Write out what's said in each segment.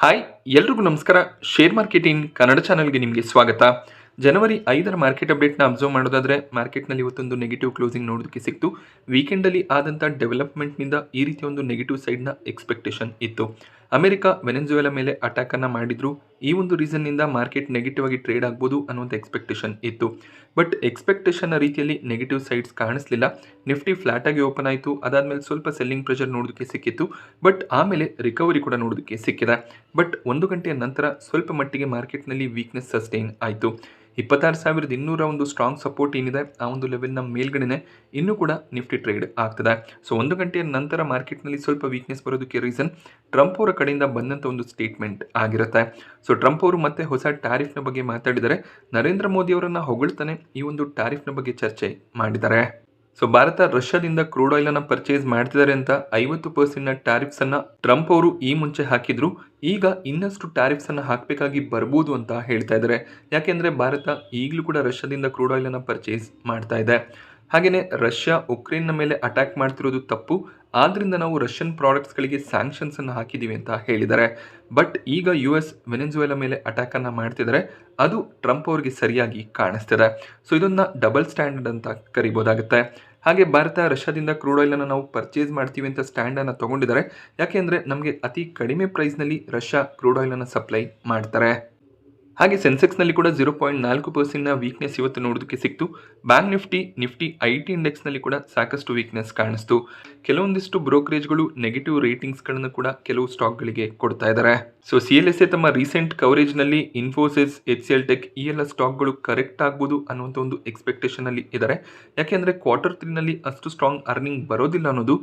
Hi ಎಲ್ರಿಗೂ ನಮಸ್ಕಾರ. Share market in Kannada ಚಾನಲ್ಗೆ ನಿಮಗೆ ಸ್ವಾಗತ. ಜನವರಿ 5ರ ಮಾರ್ಕೆಟ್ ಅಪ್ಡೇಟ್ನ ಅಬ್ಸರ್ವ್ ಮಾಡೋದಾದ್ರೆ ಮಾರ್ಕೆಟ್ನಲ್ಲಿ ಇವತ್ತೊಂದು ನೆಗೆಟಿವ್ ಕ್ಲೋಸಿಂಗ್ ನೋಡೋದಕ್ಕೆ ಸಿಕ್ತು. ವೀಕೆಂಡಲ್ಲಿ ಆದಂಥ ಡೆವಲಪ್ಮೆಂಟ್ನಿಂದ ಈ ರೀತಿಯ ಒಂದು ನೆಗೆಟಿವ್ ಸೈಡ್ನ ಎಕ್ಸ್ಪೆಕ್ಟೇಷನ್ ಇತ್ತು. ಅಮೆರಿಕ ವೆನೆಜುವೆಲಾ ಮೇಲೆ ಅಟ್ಯಾಕನ್ನು ಮಾಡಿದ್ರು. ಈ ಒಂದು ರೀಸನ್ನಿಂದ ಮಾರ್ಕೆಟ್ ನೆಗೆಟಿವ್ ಆಗಿ ಟ್ರೇಡ್ ಆಗ್ಬೋದು ಅನ್ನುವಂಥ ಎಕ್ಸ್ಪೆಕ್ಟೇಷನ್ ಇತ್ತು. ಬಟ್ ಎಕ್ಸ್ಪೆಕ್ಟೇಷನ್ನ ರೀತಿಯಲ್ಲಿ ನೆಗೆಟಿವ್ ಸೈಡ್ಸ್ ಕಾಣಿಸ್ಲಿಲ್ಲ. ನಿಫ್ಟಿ ಫ್ಲಾಟ್ ಆಗಿ ಓಪನ್ ಆಯಿತು. ಅದಾದಮೇಲೆ ಸ್ವಲ್ಪ ಸೆಲ್ಲಿಂಗ್ ಪ್ರೆಷರ್ ನೋಡೋದಕ್ಕೆ ಸಿಕ್ಕಿತ್ತು. ಬಟ್ ಆಮೇಲೆ ರಿಕವರಿ ಕೂಡ ನೋಡೋದಕ್ಕೆ ಸಿಕ್ಕಿದೆ. ಬಟ್ 1 ಗಂಟೆಯ ನಂತರ ಸ್ವಲ್ಪ ಮಟ್ಟಿಗೆ ಮಾರ್ಕೆಟ್ನಲ್ಲಿ ವೀಕ್ನೆಸ್ ಸಸ್ಟೈನ್ ಆಯಿತು. 26,200 ಒಂದು ಸ್ಟ್ರಾಂಗ್ ಸಪೋರ್ಟ್ ಏನಿದೆ ಆ ಒಂದು ಲೆವೆಲ್ನ ಮೇಲ್ಗಡೆನೆ ಇನ್ನೂ ಕೂಡ ನಿಫ್ಟಿ ಟ್ರೇಡ್ ಆಗ್ತದೆ. ಸೊ 1 ಗಂಟೆಯ ನಂತರ ಮಾರ್ಕೆಟ್ನಲ್ಲಿ ಸ್ವಲ್ಪ ವೀಕ್ನೆಸ್ ಬರೋದಕ್ಕೆ ರೀಸನ್ ಟ್ರಂಪ್ ಅವರ ಕಡೆಯಿಂದ ಬಂದಂಥ ಒಂದು ಸ್ಟೇಟ್ಮೆಂಟ್ ಆಗಿರುತ್ತೆ. ಸೊ ಟ್ರಂಪ್ ಅವರು ಮತ್ತೆ ಹೊಸ ಟ್ಯಾರಿಫ್ನ ಬಗ್ಗೆ ಮಾತಾಡಿದರೆ, ನರೇಂದ್ರ ಮೋದಿ ಅವರನ್ನು ಹೊಗಳ್ತಾನೆ ಈ ಒಂದು ಟ್ಯಾರಿಫ್ನ ಬಗ್ಗೆ ಚರ್ಚೆ ಮಾಡಿದ್ದಾರೆ. ಸೊ ಭಾರತ ರಷ್ಯಾದಿಂದ ಕ್ರೂಡ್ ಆಯಿಲ್ ಅನ್ನ ಪರ್ಚೇಸ್ ಮಾಡ್ತಿದ್ದಾರೆ ಅಂತ 50% ಟ್ಯಾರಿಫ್ಸ್ ಅನ್ನ ಟ್ರಂಪ್ ಅವರು ಈ ಮುಂಚೆ ಹಾಕಿದ್ರು. ಈಗ ಇನ್ನಷ್ಟು ಟ್ಯಾರಿಫ್ಸ್ ಅನ್ನ ಹಾಕಬೇಕಾಗಿ ಬರ್ಬೋದು ಅಂತ ಹೇಳ್ತಾ ಇದ್ದಾರೆ. ಯಾಕೆಂದ್ರೆ ಭಾರತ ಈಗಲೂ ಕೂಡ ರಷ್ಯಾದಿಂದ ಕ್ರೂಡ್ ಆಯಿಲ್ ಅನ್ನ ಪರ್ಚೇಸ್ ಮಾಡ್ತಾ ಇದೆ. ಹಾಗೆಯೇ ರಷ್ಯಾ ಉಕ್ರೇನ್ನ ಮೇಲೆ ಅಟ್ಯಾಕ್ ಮಾಡ್ತಿರೋದು ತಪ್ಪು, ಆದ್ರಿಂದ ನಾವು ರಷ್ಯನ್ ಪ್ರಾಡಕ್ಟ್ಸ್ಗಳಿಗೆ ಸ್ಯಾಂಕ್ಷನ್ಸ್ ಅನ್ನು ಹಾಕಿದ್ದೀವಿ ಅಂತ ಹೇಳಿದ್ದಾರೆ. ಬಟ್ ಈಗ US ವೆನೆಜುವೆಲಾ ಮೇಲೆ ಅಟ್ಯಾಕ್ ಅನ್ನ ಮಾಡ್ತಿದ್ದಾರೆ. ಅದು ಟ್ರಂಪ್ ಅವರಿಗೆ ಸರಿಯಾಗಿ ಕಾಣಿಸ್ತಿದೆ. ಸೊ ಇದನ್ನ ಡಬಲ್ ಸ್ಟ್ಯಾಂಡರ್ಡ್ ಅಂತ ಕರಿಬೋದಾಗುತ್ತೆ. ಹಾಗೆ ಭಾರತ ರಷ್ಯಾದಿಂದ ಕ್ರೂಡ್ ಆಯಿಲ್ ಅನ್ನು ನಾವು ಪರ್ಚೇಸ್ ಮಾಡ್ತೀವಿ ಅಂತ ಸ್ಟ್ಯಾಂಡ್ ಅನ್ನು ತಗೊಂಡಿದ್ದಾರೆ. ಯಾಕೆಂದ್ರೆ ನಮಗೆ ಅತಿ ಕಡಿಮೆ ಪ್ರೈಸ್ನಲ್ಲಿ ರಷ್ಯಾ ಕ್ರೂಡ್ ಆಯಿಲ್ ಅನ್ನು ಸಪ್ಲೈ ಮಾಡ್ತಾರೆ. ಹಾಗೆ ಸೆನ್ಸೆಕ್ಸ್ನಲ್ಲಿ ಕೂಡ 0.4% ವೀಕ್ನೆಸ್ ಇವತ್ತು ನೋಡೋದಕ್ಕೆ ಸಿಕ್ತು. ಬ್ಯಾಂಕ್ ನಿಫ್ಟಿ IT ಇಂಡೆಕ್ಸ್ನಲ್ಲಿ ಕೂಡ ಸಾಕಷ್ಟು ವೀಕ್ನೆಸ್ ಕಾಣಿಸ್ತು. ಕೆಲವೊಂದಿಷ್ಟು ಬ್ರೋಕರೇಜ್ಗಳು ನೆಗೆಟಿವ್ ರೇಟಿಂಗ್ಸ್ಗಳನ್ನು ಕೂಡ ಕೆಲವು ಸ್ಟಾಕ್ಗಳಿಗೆ ಕೊಡ್ತಾ ಇದ್ದಾರೆ. ಸೊ CLSA ತಮ್ಮ ರೀಸೆಂಟ್ ಕವರೇಜ್ನಲ್ಲಿ ಇನ್ಫೋಸಿಸ್, HCL ಟೆಕ್ ಈ ಎಲ್ಲ ಸ್ಟಾಕ್ಗಳು ಕರೆಕ್ಟ್ ಆಗ್ಬೋದು ಅನ್ನುವಂಥ ಒಂದು ಎಕ್ಸ್ಪೆಕ್ಟೇಷನ್ ಅಲ್ಲಿ ಇದ್ದಾರೆ. ಯಾಕೆಂದ್ರೆ Q3ನಲ್ಲಿ ಅಷ್ಟು ಸ್ಟ್ರಾಂಗ್ ಅರ್ನಿಂಗ್ ಬರೋದಿಲ್ಲ ಅನ್ನೋದು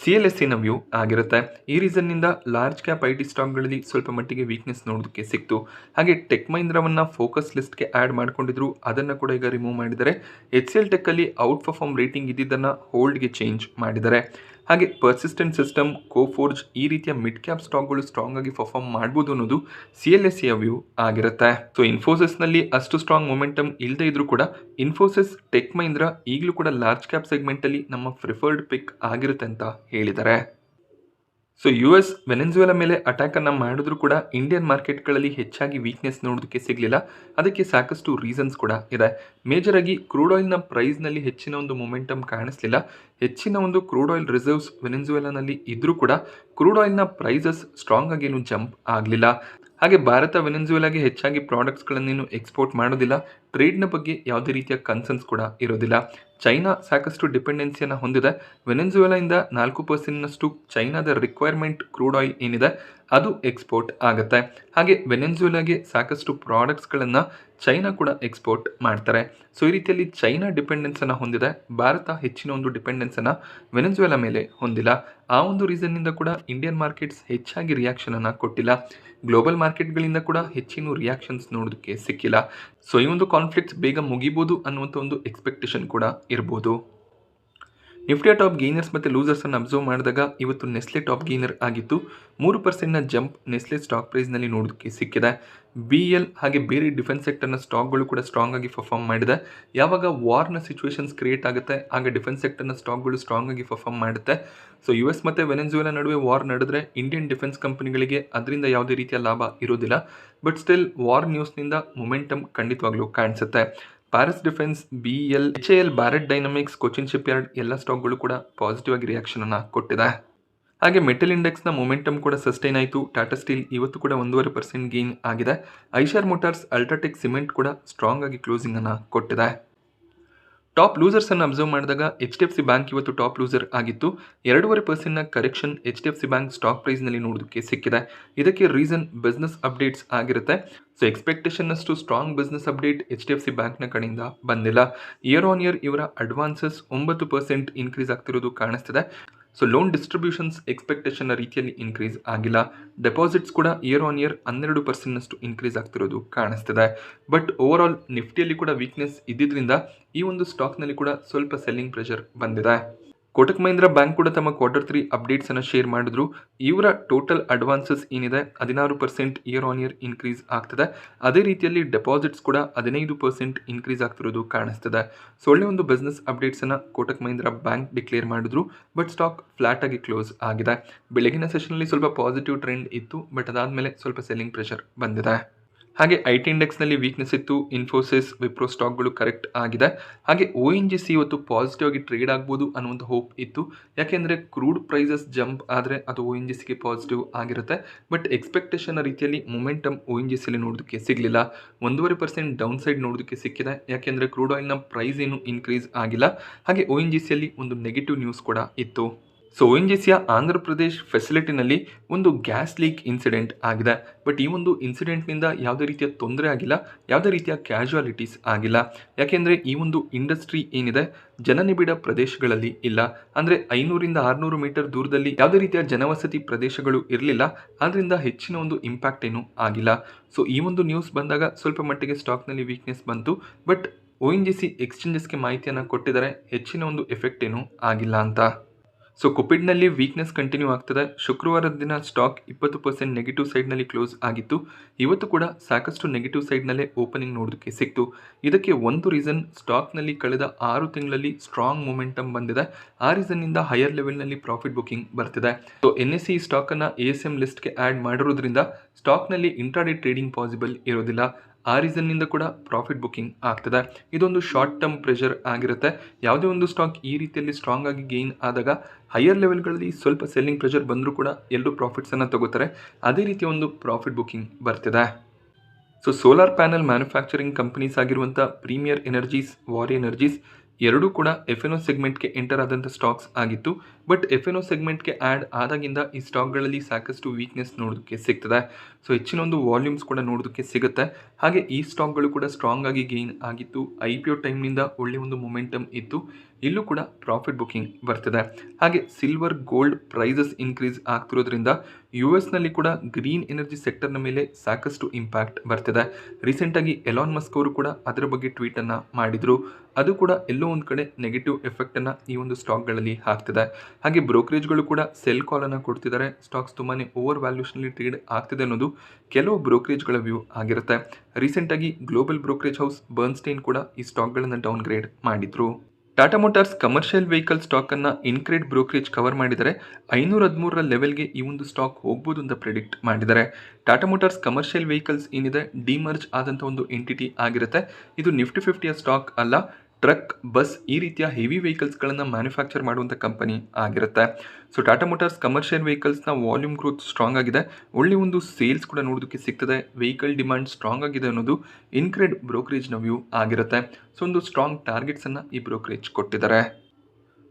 CLSAನ ವ್ಯೂ ಆಗಿರುತ್ತೆ. ಈ ರೀಸನ್ನಿಂದ ಲಾರ್ಜ್ ಕ್ಯಾಪ್ IT ಸ್ಟಾಕ್ಗಳಲ್ಲಿ ಸ್ವಲ್ಪ ಮಟ್ಟಿಗೆ ವೀಕ್ನೆಸ್ ನೋಡೋದಕ್ಕೆ ಸಿಕ್ತು. ಹಾಗೆ ಟೆಕ್ ಮಹೀಂದ್ರವನ್ನ ಫೋಕಸ್ ಲಿಸ್ಟ್ಗೆ ಆ್ಯಡ್ ಮಾಡ್ಕೊಂಡಿದ್ರು, ಅದನ್ನು ಕೂಡ ಈಗ ರಿಮೂವ್ ಮಾಡಿದ್ದಾರೆ. HCL ಟೆಕ್ಕಲ್ಲಿ ಔಟ್ ಪರ್ಫಾರ್ಮ್ ರೇಟಿಂಗ್ ಇದ್ದಿದ್ದನ್ನು ಹೋಲ್ಡ್ಗೆ ಚೇಂಜ್ ಮಾಡಿದ್ದಾರೆ. ಹಾಗೆ ಪರ್ಸಿಸ್ಟೆಂಟ್ ಸಿಸ್ಟಮ್, ಕೋಫೋರ್ಜ್ ಈ ರೀತಿಯ ಮಿಡ್ ಕ್ಯಾಪ್ ಸ್ಟಾಕ್ಗಳು ಸ್ಟ್ರಾಂಗ್ ಆಗಿ ಪರ್ಫಾರ್ಮ್ ಮಾಡ್ಬೋದು ಅನ್ನೋದು CLSA ವ್ಯೂ ಆಗಿರುತ್ತೆ. ಸೊ ಇನ್ಫೋಸಿಸ್ನಲ್ಲಿ ಅಷ್ಟು ಸ್ಟ್ರಾಂಗ್ ಮೊಮೆಂಟಮ್ ಇಲ್ಲದೆ ಇದ್ರೂ ಕೂಡ ಇನ್ಫೋಸಿಸ್, ಟೆಕ್ ಮಹೀಂದ್ರ ಈಗಲೂ ಕೂಡ ಲಾರ್ಜ್ ಕ್ಯಾಪ್ ಸೆಗ್ಮೆಂಟಲ್ಲಿ ನಮ್ಮ ಪ್ರಿಫರ್ಡ್ ಪಿಕ್ ಆಗಿರುತ್ತೆ ಅಂತ ಹೇಳಿದ್ದಾರೆ. ಸೊ US ವೆನೆಜುವೆಲಾ ಮೇಲೆ ಅಟ್ಯಾಕ್ ಅನ್ನ ಮಾಡಿದ್ರು ಕೂಡ ಇಂಡಿಯನ್ ಮಾರ್ಕೆಟ್ಗಳಲ್ಲಿ ಹೆಚ್ಚಾಗಿ ವೀಕ್ನೆಸ್ ನೋಡೋದಕ್ಕೆ ಸಿಗಲಿಲ್ಲ. ಅದಕ್ಕೆ ಸಾಕಷ್ಟು ರೀಸನ್ಸ್ ಕೂಡ ಇದೆ. ಮೇಜರ್ ಆಗಿ ಕ್ರೂಡ್ ಆಯಿಲ್ನ ಪ್ರೈಸ್ನಲ್ಲಿ ಹೆಚ್ಚಿನ ಒಂದು ಮೊಮೆಂಟಮ್ ಕಾಣಿಸ್ಲಿಲ್ಲ. ಹೆಚ್ಚಿನ ಒಂದು ಕ್ರೂಡ್ ಆಯಿಲ್ ರಿಸರ್ವ್ಸ್ ವೆನೆಜುವೆಲಾನಲ್ಲಿ ಇದ್ರೂ ಕೂಡ ಕ್ರೂಡ್ ಆಯಿಲ್ನ ಪ್ರೈಸಸ್ ಸ್ಟ್ರಾಂಗ್ ಆಗಿ ಏನು ಜಂಪ್ ಆಗಲಿಲ್ಲ. ಹಾಗೆ ಭಾರತ ವೆನೆಜುವೆಲಾಗೆ ಹೆಚ್ಚಾಗಿ ಪ್ರಾಡಕ್ಟ್ಸ್ಗಳನ್ನೇನು ಎಕ್ಸ್ಪೋರ್ಟ್ ಮಾಡೋದಿಲ್ಲ. ಟ್ರೇಡ್ನ ಬಗ್ಗೆ ಯಾವುದೇ ರೀತಿಯ ಕನ್ಸರ್ನ್ಸ್ ಕೂಡ ಇರೋದಿಲ್ಲ. ಚೈನಾ ಸಾಕಷ್ಟು ಡಿಪೆಂಡೆನ್ಸಿಯನ್ನು ಹೊಂದಿದೆ. ವೆನೆಜುವೆಲಾಯಿಂದ 4%ನಷ್ಟು ಚೈನಾದ ರಿಕ್ವೈರ್ಮೆಂಟ್ ಕ್ರೂಡ್ ಆಯಿಲ್ ಏನಿದೆ ಅದು ಎಕ್ಸ್ಪೋರ್ಟ್ ಆಗುತ್ತೆ. ಹಾಗೆ ವೆನೆಜುವೆಲಾಗೆ ಸಾಕಷ್ಟು ಪ್ರಾಡಕ್ಟ್ಸ್ಗಳನ್ನು ಚೈನಾ ಕೂಡ ಎಕ್ಸ್ಪೋರ್ಟ್ ಮಾಡ್ತಾರೆ. ಸೊ ಈ ರೀತಿಯಲ್ಲಿ ಚೈನಾ ಡಿಪೆಂಡೆನ್ಸನ್ನು ಹೊಂದಿದೆ. ಭಾರತ ಹೆಚ್ಚಿನ ಒಂದು ಡಿಪೆಂಡೆನ್ಸನ್ನು ವೆನೆಜುವೆಲಾ ಮೇಲೆ ಹೊಂದಿಲ್ಲ. ಆ ಒಂದು ರೀಸನ್ನಿಂದ ಕೂಡ ಇಂಡಿಯನ್ ಮಾರ್ಕೆಟ್ಸ್ ಹೆಚ್ಚಾಗಿ ರಿಯಾಕ್ಷನನ್ನು ಕೊಟ್ಟಿಲ್ಲ. ಗ್ಲೋಬಲ್ ಮಾರ್ಕೆಟ್ಗಳಿಂದ ಕೂಡ ಹೆಚ್ಚಿನ ರಿಯಾಕ್ಷನ್ಸ್ ನೋಡೋದಕ್ಕೆ ಸಿಕ್ಕಿಲ್ಲ. ಸೊ ಈ ಒಂದು ಕಾನ್ಫ್ಲಿಕ್ಟ್ಸ್ ಬೇಗ ಮುಗಿಬೋದು ಅನ್ನುವಂಥ ಒಂದು ಎಕ್ಸ್ಪೆಕ್ಟೇಷನ್ ಕೂಡ ಇರ್ಬೋದು. ನಿಫ್ಟಿಯ ಟಾಪ್ ಗೇನರ್ಸ್ ಮತ್ತು ಲೂಸರ್ಸನ್ನು ಅಬ್ಸರ್ವ್ ಮಾಡಿದಾಗ ಇವತ್ತು ನೆಸ್ಲೆ ಟಾಪ್ ಗೇನರ್ ಆಗಿತ್ತು. 3%ನ ಜಂಪ್ ನೆಸ್ಲೆ ಸ್ಟಾಕ್ ಪ್ರೈಸ್ನಲ್ಲಿ ನೋಡೋದಕ್ಕೆ ಸಿಕ್ಕಿದೆ. BL ಹಾಗೆ ಬೇರೆ ಡಿಫೆನ್ಸ್ ಸೆಕ್ಟರ್ನ ಸ್ಟಾಕ್ಗಳು ಕೂಡ ಸ್ಟ್ರಾಂಗ್ ಆಗಿ ಪರ್ಫಾರ್ಮ್ ಮಾಡಿದೆ. ಯಾವಾಗ ವಾರ್ನ ಸಿಚುವೇಶನ್ಸ್ ಕ್ರಿಯೇಟ್ ಆಗುತ್ತೆ ಆಗ ಡಿಫೆನ್ಸ್ ಸೆಕ್ಟರ್ನ ಸ್ಟಾಕ್ಗಳು ಸ್ಟ್ರಾಂಗ್ ಆಗಿ ಪರ್ಫಾರ್ಮ್ ಮಾಡುತ್ತೆ. ಸೊ US ಮತ್ತು ವೆನೆಜುವೆಲಾ ನಡುವೆ ವಾರ್ ನಡೆದ್ರೆ ಇಂಡಿಯನ್ ಡಿಫೆನ್ಸ್ ಕಂಪನಿಗಳಿಗೆ ಅದರಿಂದ ಯಾವುದೇ ರೀತಿಯ ಲಾಭ ಇರೋದಿಲ್ಲ. ಬಟ್ ಸ್ಟಿಲ್ ವಾರ್ ನ್ಯೂಸ್ನಿಂದ ಮೊಮೆಂಟಮ್ ಖಂಡಿತವಾಗ್ಲೂ ಕಾಣಿಸುತ್ತೆ. Paras defence, BL, HAL, Bharat dynamics, Cochin shipyard ಎಲ್ಲ ಸ್ಟಾಕ್ಗಳು ಕೂಡ ಪಾಸಿಟಿವ್ ಆಗಿ ರಿಯಾಕ್ಷನ್ ಅನ್ನು ಕೊಟ್ಟಿದೆ. ಹಾಗೆ ಮೆಟಲ್ ಇಂಡೆಕ್ಸ್ನ ಮೊಮೆಂಟಮ್ ಕೂಡ ಸಸ್ಟೈನ್ ಆಯಿತು. ಟಾಟಾ ಸ್ಟೀಲ್ ಇವತ್ತು ಕೂಡ 1.5% ಗೇನ್ ಆಗಿದೆ. ಐಷರ್ ಮೋಟಾರ್ಸ್, ಅಲ್ಟ್ರಾಟೆಕ್ ಸಿಮೆಂಟ್ ಕೂಡ ಸ್ಟ್ರಾಂಗ್ ಆಗಿ ಕ್ಲೋಸಿಂಗ್ ಅನ್ನು ಕೊಟ್ಟಿದೆ. ಟಾಪ್ ಲೂಸರ್ಸ್ ಅನ್ನು ಅಬ್ಸರ್ವ್ ಮಾಡಿದಾಗ HDFC ಬ್ಯಾಂಕ್ ಇವತ್ತು ಟಾಪ್ ಲೂಸರ್ ಆಗಿತ್ತು. 2.5%ನ ಕರೆಕ್ಷನ್ HDFC ಬ್ಯಾಂಕ್ ಸ್ಟಾಕ್ ಪ್ರೈಸ್ನಲ್ಲಿ ನೋಡೋದಕ್ಕೆ ಸಿಕ್ಕಿದೆ. ಇದಕ್ಕೆ ರೀಸನ್ ಬಿಸ್ನೆಸ್ ಅಪ್ಡೇಟ್ಸ್ ಆಗಿರುತ್ತೆ. ಸೊ ಎಕ್ಸ್ಪೆಕ್ಟೇಷನ್ ಅಷ್ಟು ಸ್ಟ್ರಾಂಗ್ ಬಿಸ್ನೆಸ್ ಅಪ್ಡೇಟ್ HDFC ಬ್ಯಾಂಕ್ನ ಕಡೆಯಿಂದ ಬಂದಿಲ್ಲ. ಇಯರ್ ಆನ್ ಇಯರ್ ಇವರ ಅಡ್ವಾನ್ಸಸ್ 9% ಇನ್ಕ್ರೀಸ್ ಆಗ್ತಿರೋದು ಕಾಣಿಸ್ತಿದೆ. ಸೊ ಲೋನ್ ಡಿಸ್ಟ್ರಿಬ್ಯೂಷನ್ಸ್ ಎಕ್ಸ್ಪೆಕ್ಟೇಷನ್ನ ರೀತಿಯಲ್ಲಿ ಇನ್ಕ್ರೀಸ್ ಆಗಿಲ್ಲ. ಡೆಪಾಸಿಟ್ಸ್ ಕೂಡ ಇಯರ್ ಆನ್ ಇಯರ್ 12%ನಷ್ಟು ಇನ್ಕ್ರೀಸ್ ಆಗ್ತಿರೋದು ಕಾಣಿಸ್ತಿದೆ. ಬಟ್ ಓವರ್ ಆಲ್ ನಿಫ್ಟಿಯಲ್ಲಿ ಕೂಡ ವೀಕ್ನೆಸ್ ಇದ್ದಿದ್ದರಿಂದ ಈ ಒಂದು ಸ್ಟಾಕ್ನಲ್ಲಿ ಕೂಡ ಸ್ವಲ್ಪ ಸೆಲ್ಲಿಂಗ್ ಪ್ರೆಷರ್ ಬಂದಿದೆ. ಕೋಟಕ್ ಮಹೀಂದ್ರ ಬ್ಯಾಂಕ್ ಕೂಡ ತಮ್ಮ ಕ್ವಾರ್ಟರ್ 3 ಅಪ್ಡೇಟ್ಸ್ ಅನ್ನು ಶೇರ್ ಮಾಡಿದ್ರು. ಇವರ ಟೋಟಲ್ ಅಡ್ವಾನ್ಸಸ್ ಏನಿದೆ 16% ಇಯರ್ ಆನ್ ಇಯರ್ ಇನ್ಕ್ರೀಸ್ ಆಗ್ತದೆ. ಅದೇ ರೀತಿಯಲ್ಲಿ ಡೆಪಾಸಿಟ್ಸ್ ಕೂಡ 15% ಇನ್ಕ್ರೀಸ್ ಆಗ್ತಿರೋದು ಕಾಣಿಸ್ತದೆ. ಸೊ ಒಳ್ಳೆ ಒಂದು ಬಿಸ್ನೆಸ್ ಅಪ್ಡೇಟ್ಸ್ ಅನ್ನ ಕೋಟಕ್ ಮಹೀಂದ್ರ ಬ್ಯಾಂಕ್ ಡಿಕ್ಲೇರ್ ಮಾಡಿದ್ರು. ಬಟ್ ಸ್ಟಾಕ್ ಫ್ಲಾಟ್ ಆಗಿ ಕ್ಲೋಸ್ ಆಗಿದೆ. ಬೆಳಗಿನ ಸೆಷನ್ನಲ್ಲಿ ಸ್ವಲ್ಪ ಪಾಸಿಟಿವ್ ಟ್ರೆಂಡ್ ಇತ್ತು, ಬಟ್ ಅದಾದ್ಮೇಲೆ ಸ್ವಲ್ಪ ಸೆಲ್ಲಿಂಗ್ ಪ್ರೆಷರ್ ಬಂದಿದೆ. ಹಾಗೆ ಐ.ಟಿ ಇಂಡೆಕ್ಸ್ನಲ್ಲಿ ವೀಕ್ನೆಸ್ ಇತ್ತು. ಇನ್ಫೋಸಿಸ್, ವಿಪ್ರೋ ಸ್ಟಾಕ್ಗಳು ಕರೆಕ್ಟ್ ಆಗಿದೆ. ಹಾಗೆ ONGC ಇವತ್ತು ಪಾಸಿಟಿವ್ ಆಗಿ ಟ್ರೇಡ್ ಆಗ್ಬೋದು ಅನ್ನುವಂಥ ಹೋಪ್ ಇತ್ತು. ಯಾಕೆಂದರೆ ಕ್ರೂಡ್ ಪ್ರೈಸಸ್ ಜಂಪ್ ಆದರೆ ಅದು ONGCಗೆ ಪಾಸಿಟಿವ್ ಆಗಿರುತ್ತೆ. ಬಟ್ ಎಕ್ಸ್ಪೆಕ್ಟೇಷನ್ ರೀತಿಯಲ್ಲಿ ಮೊಮೆಂಟಮ್ ONGCಯಲ್ಲಿ ನೋಡೋದಕ್ಕೆ ಸಿಗಲಿಲ್ಲ. 1.5% ಡೌನ್ ಸೈಡ್ ನೋಡೋದಕ್ಕೆ ಸಿಕ್ಕಿದೆ. ಯಾಕೆಂದರೆ ಕ್ರೂಡ್ ಆಯಿಲ್ನ ಪ್ರೈಸ್ ಏನು ಇನ್ಕ್ರೀಸ್ ಆಗಿಲ್ಲ. ಹಾಗೆ ONGCಯಲ್ಲಿ ಒಂದು ನೆಗೆಟಿವ್ ನ್ಯೂಸ್ ಕೂಡ ಇತ್ತು. ಸೊ ONGCಯ ಆಂಧ್ರ ಪ್ರದೇಶ್ ಫೆಸಿಲಿಟಿನಲ್ಲಿ ಒಂದು ಗ್ಯಾಸ್ ಲೀಕ್ ಇನ್ಸಿಡೆಂಟ್ ಆಗಿದೆ. ಬಟ್ ಈ ಒಂದು ಇನ್ಸಿಡೆಂಟ್ನಿಂದ ಯಾವುದೇ ರೀತಿಯ ತೊಂದರೆ ಆಗಿಲ್ಲ, ಯಾವುದೇ ರೀತಿಯ ಕ್ಯಾಶುಯಾಲಿಟೀಸ್ ಆಗಿಲ್ಲ. ಯಾಕೆಂದರೆ ಈ ಒಂದು ಇಂಡಸ್ಟ್ರಿ ಏನಿದೆ ಜನನಿಬಿಡ ಪ್ರದೇಶಗಳಲ್ಲಿ ಇಲ್ಲ. ಅಂದರೆ 500ರಿಂದ 600 ಮೀಟರ್ ದೂರದಲ್ಲಿ ಯಾವುದೇ ರೀತಿಯ ಜನವಸತಿ ಪ್ರದೇಶಗಳು ಇರಲಿಲ್ಲ. ಆದ್ದರಿಂದ ಹೆಚ್ಚಿನ ಒಂದು ಇಂಪ್ಯಾಕ್ಟ್ ಏನು ಆಗಿಲ್ಲ. ಸೊ ಈ ಒಂದು ನ್ಯೂಸ್ ಬಂದಾಗ ಸ್ವಲ್ಪ ಮಟ್ಟಿಗೆ ಸ್ಟಾಕ್ನಲ್ಲಿ ವೀಕ್ನೆಸ್ ಬಂತು. ಬಟ್ ONGC ಎಕ್ಸ್ಚೇಂಜಸ್ಗೆ ಮಾಹಿತಿಯನ್ನು ಕೊಟ್ಟಿದ್ದಾರೆ, ಹೆಚ್ಚಿನ ಒಂದು ಎಫೆಕ್ಟ್ ಏನು ಆಗಿಲ್ಲ ಅಂತ. ಸೊ ಕುಪಿಡ್ನಲ್ಲಿ ವೀಕ್ನೆಸ್ ಕಂಟಿನ್ಯೂ ಆಗ್ತದೆ. ಶುಕ್ರವಾರದ ದಿನ ಸ್ಟಾಕ್ 20% ನೆಗೆಟಿವ್ ಸೈಡ್ನಲ್ಲಿ ಕ್ಲೋಸ್ ಆಗಿತ್ತು. ಇವತ್ತು ಕೂಡ ಸಾಕಷ್ಟು ನೆಗೆಟಿವ್ ಸೈಡ್ನಲ್ಲೇ ಓಪನಿಂಗ್ ನೋಡೋದಕ್ಕೆ ಸಿಕ್ತು. ಇದಕ್ಕೆ ಒಂದು ರೀಸನ್ ಸ್ಟಾಕ್ನಲ್ಲಿ ಕಳೆದ 6 ತಿಂಗಳಲ್ಲಿ ಸ್ಟ್ರಾಂಗ್ ಮೊಮೆಂಟಮ್ ಬಂದಿದೆ. ಆ ರೀಸನ್ನಿಂದ ಹೈಯರ್ ಲೆವೆಲ್ನಲ್ಲಿ ಪ್ರಾಫಿಟ್ ಬುಕಿಂಗ್ ಬರ್ತಿದೆ. ಸೊ NSE ಸ್ಟಾಕನ್ನು ASM ಲಿಸ್ಟ್ಗೆ ಆ್ಯಡ್ ಮಾಡಿರೋದ್ರಿಂದ ಸ್ಟಾಕ್ನಲ್ಲಿ ಇಂಟ್ರಾಡೇ ಟ್ರೇಡಿಂಗ್ ಪಾಸಿಬಲ್ ಇರೋದಿಲ್ಲ. ಆ ರೀಸನ್ನಿಂದ ಕೂಡ ಪ್ರಾಫಿಟ್ ಬುಕಿಂಗ್ ಆಗ್ತದೆ. ಇದೊಂದು ಶಾರ್ಟ್ ಟರ್ಮ್ ಪ್ರೆಷರ್ ಆಗಿರುತ್ತೆ. ಯಾವುದೇ ಒಂದು ಸ್ಟಾಕ್ ಈ ರೀತಿಯಲ್ಲಿ ಸ್ಟ್ರಾಂಗ್ ಆಗಿ ಗೇನ್ ಆದಾಗ ಹೈಯರ್ ಲೆವೆಲ್ಗಳಲ್ಲಿ ಸ್ವಲ್ಪ ಸೆಲ್ಲಿಂಗ್ ಪ್ರೆಷರ್ ಬಂದರೂ ಕೂಡ ಎಲ್ಲರೂ ಪ್ರಾಫಿಟ್ಸನ್ನು ತಗೋತಾರೆ. ಅದೇ ರೀತಿಯ ಒಂದು ಪ್ರಾಫಿಟ್ ಬುಕಿಂಗ್ ಬರ್ತಿದೆ. So solar panel manufacturing companies ಆಗಿರುವಂಥ ಪ್ರೀಮಿಯರ್ ಎನರ್ಜೀಸ್, ವಾರಿ ಎನರ್ಜೀಸ್ ಎರಡೂ ಕೂಡ FNO ಸೆಗ್ಮೆಂಟ್ಗೆ ಎಂಟರ್ ಆದಂಥ ಸ್ಟಾಕ್ಸ್ ಆಗಿತ್ತು. ಬಟ್ FNO ಸೆಗ್ಮೆಂಟ್ಗೆ ಆ್ಯಡ್ ಆದಾಗಿಂದ ಈ ಸ್ಟಾಕ್ಗಳಲ್ಲಿ ಸಾಕಷ್ಟು ವೀಕ್ನೆಸ್ ನೋಡೋದಕ್ಕೆ ಸಿಗ್ತದೆ. ಸೊ ಹೆಚ್ಚಿನ ಒಂದು ವಾಲ್ಯೂಮ್ಸ್ ಕೂಡ ನೋಡೋದಕ್ಕೆ ಸಿಗುತ್ತೆ. ಹಾಗೆ ಈ ಸ್ಟಾಕ್ಗಳು ಕೂಡ ಸ್ಟ್ರಾಂಗ್ ಆಗಿ ಗೇನ್ ಆಗಿತ್ತು. IPO ಟೈಮ್ನಿಂದ ಒಳ್ಳೆಯ ಒಂದು ಮೊಮೆಂಟಮ್ ಇತ್ತು. ಇಲ್ಲೂ ಕೂಡ ಪ್ರಾಫಿಟ್ ಬುಕಿಂಗ್ ಬರ್ತಿದೆ. ಹಾಗೆ ಸಿಲ್ವರ್, ಗೋಲ್ಡ್ ಪ್ರೈಸಸ್ ಇನ್ಕ್ರೀಸ್ ಆಗ್ತಿರೋದ್ರಿಂದ US ಕೂಡ ಗ್ರೀನ್ ಎನರ್ಜಿ ಸೆಕ್ಟರ್ನ ಮೇಲೆ ಸಾಕಷ್ಟು ಇಂಪ್ಯಾಕ್ಟ್ ಬರ್ತಿದೆ. ರೀಸೆಂಟಾಗಿ ಎಲಾನ್ ಮಸ್ಕ್ ಅವರು ಕೂಡ ಅದರ ಬಗ್ಗೆ ಟ್ವೀಟನ್ನು ಮಾಡಿದರು. ಅದು ಕೂಡ ಎಲ್ಲೋ ಒಂದು ಕಡೆ ನೆಗೆಟಿವ್ ಎಫೆಕ್ಟನ್ನು ಈ ಒಂದು ಸ್ಟಾಕ್ಗಳಲ್ಲಿ ಹಾಕ್ತಿದೆ. ಹಾಗೆ ಬ್ರೋಕರೇಜ್ಗಳು ಕೂಡ ಸೆಲ್ ಕಾಲನ್ನು ಕೊಡ್ತಿದ್ದಾರೆ. ಸ್ಟಾಕ್ಸ್ ತುಂಬಾ ಓವರ್ ವ್ಯಾಲ್ಯೂಷನಲ್ಲಿ ಟ್ರೇಡ್ ಆಗ್ತಿದೆ ಅನ್ನೋದು ಕೆಲವು ಬ್ರೋಕರೇಜ್ಗಳ ವ್ಯೂ ಆಗಿರುತ್ತೆ. ರೀಸೆಂಟಾಗಿ ಗ್ಲೋಬಲ್ ಬ್ರೋಕರೇಜ್ ಹೌಸ್ ಬರ್ನ್ಸ್ಟೈನ್ ಕೂಡ ಈ ಸ್ಟಾಕ್ಗಳನ್ನು ಡೌನ್ ಗ್ರೇಡ್ ಮಾಡಿದ್ರು. ಟಾಟಾ ಮೋಟಾರ್ಸ್ ಕಮರ್ಷಿಯಲ್ ವೆಹಿಕಲ್ ಸ್ಟಾಕನ್ನು ಇನ್ಕ್ರೆಡ್ ಬ್ರೋಕರೇಜ್ ಕವರ್ ಮಾಡಿದರೆ 513ರ ಲೆವೆಲ್ಗೆ ಈ ಒಂದು ಸ್ಟಾಕ್ ಹೋಗ್ಬೋದು ಅಂತ ಪ್ರಿಡಿಕ್ಟ್ ಮಾಡಿದ್ದಾರೆ. ಟಾಟಾ ಮೋಟಾರ್ಸ್ ಕಮರ್ಷಿಯಲ್ ವೆಹಿಕಲ್ಸ್ ಏನಿದೆ ಡಿಮರ್ಜ್ ಆದಂಥ ಒಂದು ಎಂಟಿಟಿ ಆಗಿರುತ್ತೆ. ಇದು ನಿಫ್ಟಿ 50ಯ ಸ್ಟಾಕ್ ಅಲ್ಲ. ಟ್ರಕ್, ಬಸ್ ಈ ರೀತಿಯ ಹೆವಿ ವೆಹಿಕಲ್ಸ್ಗಳನ್ನು ಮ್ಯಾನುಫ್ಯಾಕ್ಚರ್ ಮಾಡುವಂಥ ಕಂಪನಿ ಆಗಿರುತ್ತೆ. ಸೊ ಟಾಟಾ ಮೋಟಾರ್ಸ್ ಕಮರ್ಷಿಯಲ್ ವೆಹಿಕಲ್ಸ್ನ ವಾಲ್ಯೂಮ್ ಗ್ರೋತ್ ಸ್ಟ್ರಾಂಗ್ ಆಗಿದೆ. ಒಳ್ಳೆಯ ಒಂದು ಸೇಲ್ಸ್ ಕೂಡ ನೋಡೋದಕ್ಕೆ ಸಿಗ್ತದೆ. ವೆಹಿಕಲ್ ಡಿಮಾಂಡ್ ಸ್ಟ್ರಾಂಗ್ ಆಗಿದೆ ಅನ್ನೋದು ಇನ್ಕ್ರೆಡ್ ಬ್ರೋಕರೇಜ್ನ ವ್ಯೂ ಆಗಿರುತ್ತೆ. ಸೊ ಒಂದು ಸ್ಟ್ರಾಂಗ್ ಟಾರ್ಗೆಟ್ಸನ್ನು ಈ ಬ್ರೋಕರೇಜ್ ಕೊಟ್ಟಿದ್ದಾರೆ.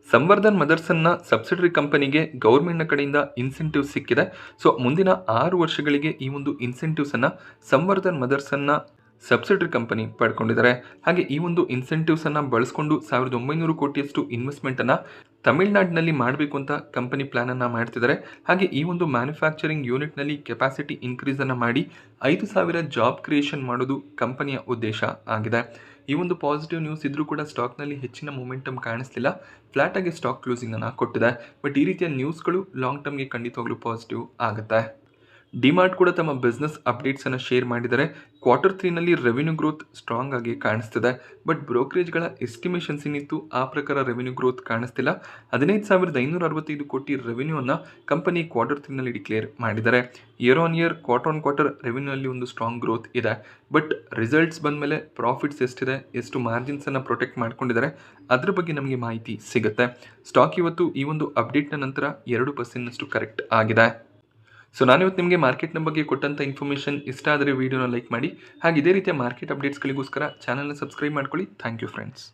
ಸಂವರ್ಧನ್ ಮದರ್ಸನ್ನ ಸಬ್ಸಿಡರಿ ಕಂಪನಿಗೆ ಗೌರ್ಮೆಂಟ್ನ ಕಡೆಯಿಂದ ಇನ್ಸೆಂಟಿವ್ ಸಿಕ್ಕಿದೆ. ಸೊ ಮುಂದಿನ 6 ವರ್ಷಗಳಿಗೆ ಈ ಒಂದು ಇನ್ಸೆಂಟಿವ್ಸನ್ನು ಸಂವರ್ಧನ್ ಮದರ್ಸನ್ನ ಸಬ್ಸಿಡರಿ ಕಂಪನಿ ಪಡ್ಕೊಂಡಿದ್ದಾರೆ. ಹಾಗೆ ಈ ಒಂದು ಇನ್ಸೆಂಟಿವ್ಸನ್ನು ಬಳಸ್ಕೊಂಡು 1900 ಕೋಟಿಯಷ್ಟು ಇನ್ವೆಸ್ಟ್ಮೆಂಟನ್ನು ತಮಿಳುನಾಡಿನಲ್ಲಿ ಮಾಡಬೇಕು ಅಂತ ಕಂಪನಿ ಪ್ಲ್ಯಾನನ್ನು ಮಾಡ್ತಿದ್ದಾರೆ. ಹಾಗೆ ಈ ಒಂದು ಮ್ಯಾನುಫ್ಯಾಕ್ಚರಿಂಗ್ ಯೂನಿಟ್ನಲ್ಲಿ ಕೆಪಾಸಿಟಿ ಇನ್ಕ್ರೀಸನ್ನು ಮಾಡಿ 5000 ಜಾಬ್ ಕ್ರಿಯೇಷನ್ ಮಾಡೋದು ಕಂಪನಿಯ ಉದ್ದೇಶ ಆಗಿದೆ. ಈ ಒಂದು ಪಾಸಿಟಿವ್ ನ್ಯೂಸ್ ಇದ್ರೂ ಕೂಡ ಸ್ಟಾಕ್ನಲ್ಲಿ ಹೆಚ್ಚಿನ ಮೊಮೆಂಟಮ್ ಕಾಣಿಸ್ತಿಲ್ಲ. ಫ್ಲಾಟ್ ಆಗಿ ಸ್ಟಾಕ್ ಕ್ಲೋಸಿಂಗನ್ನು ಕೊಟ್ಟಿದೆ. ಬಟ್ ಈ ರೀತಿಯ ನ್ಯೂಸ್ಗಳು ಲಾಂಗ್ ಟರ್ಮ್ಗೆ ಖಂಡಿತವಾಗ್ಲೂ ಪಾಸಿಟಿವ್ ಆಗುತ್ತೆ. ಡಿಮಾರ್ಟ್ ಕೂಡ ತಮ್ಮ ಬಿಸ್ನೆಸ್ ಅಪ್ಡೇಟ್ಸನ್ನು ಶೇರ್ ಮಾಡಿದ್ದಾರೆ. ಕ್ವಾರ್ಟರ್ 3ನಲ್ಲಿ ರೆವೆನ್ಯೂ ಗ್ರೋತ್ ಸ್ಟ್ರಾಂಗ್ ಆಗಿ ಕಾಣಿಸ್ತಿದೆ. ಬಟ್ ಬ್ರೋಕರೇಜ್ಗಳ ಎಸ್ಟಿಮೇಷನ್ಸ್ ಏನಿತ್ತು ಆ ಪ್ರಕಾರ ರೆವೆನ್ಯೂ ಗ್ರೋತ್ ಕಾಣಿಸ್ತಿಲ್ಲ. 15,565 ಕೋಟಿ ರೆವೆನ್ಯೂವನ್ನು ಕಂಪನಿ ಕ್ವಾರ್ಟರ್ 3ನಲ್ಲಿ ಡಿಕ್ಲೇರ್ ಮಾಡಿದ್ದಾರೆ. Year on year, quarter on quarter ರೆವೆನ್ಯೂನಲ್ಲಿ ಒಂದು ಸ್ಟ್ರಾಂಗ್ ಗ್ರೋತ್ ಇದೆ. ಬಟ್ ರಿಸಲ್ಟ್ಸ್ ಬಂದಮೇಲೆ ಪ್ರಾಫಿಟ್ಸ್ ಎಷ್ಟಿದೆ, ಎಷ್ಟು ಮಾರ್ಜಿನ್ಸನ್ನು ಪ್ರೊಟೆಕ್ಟ್ ಮಾಡ್ಕೊಂಡಿದ್ದಾರೆ ಅದ್ರ ಬಗ್ಗೆ ನಮಗೆ ಮಾಹಿತಿ ಸಿಗುತ್ತೆ. ಸ್ಟಾಕ್ ಇವತ್ತು ಈ ಒಂದು ಅಪ್ಡೇಟ್ನ ನಂತರ 2% ಕರೆಕ್ಟ್ ಆಗಿದೆ. ಸೊ ನಾನಿವತ್ತು ನಿಮಗೆ ಮಾರ್ಕೆಟ್ನ ಬಗ್ಗೆ ಕೊಟ್ಟಂಥ ಇನ್ಫಾರ್ಮೇಷನ್ ಇಷ್ಟ ಆದರೆ ವಿಡಿಯೋನ ಲೈಕ್ ಮಾಡಿ. ಹಾಗೆ ಇದೇ ರೀತಿಯ ಮಾರ್ಕೆಟ್ ಅಪ್ಡೇಟ್ಸ್ಗಳಿಗೋಸ್ಕರ ಚಾನಲ್ನ ಸಬ್ಸ್ಕ್ರೈಬ್ ಮಾಡ್ಕೊಳ್ಳಿ. Thank you friends.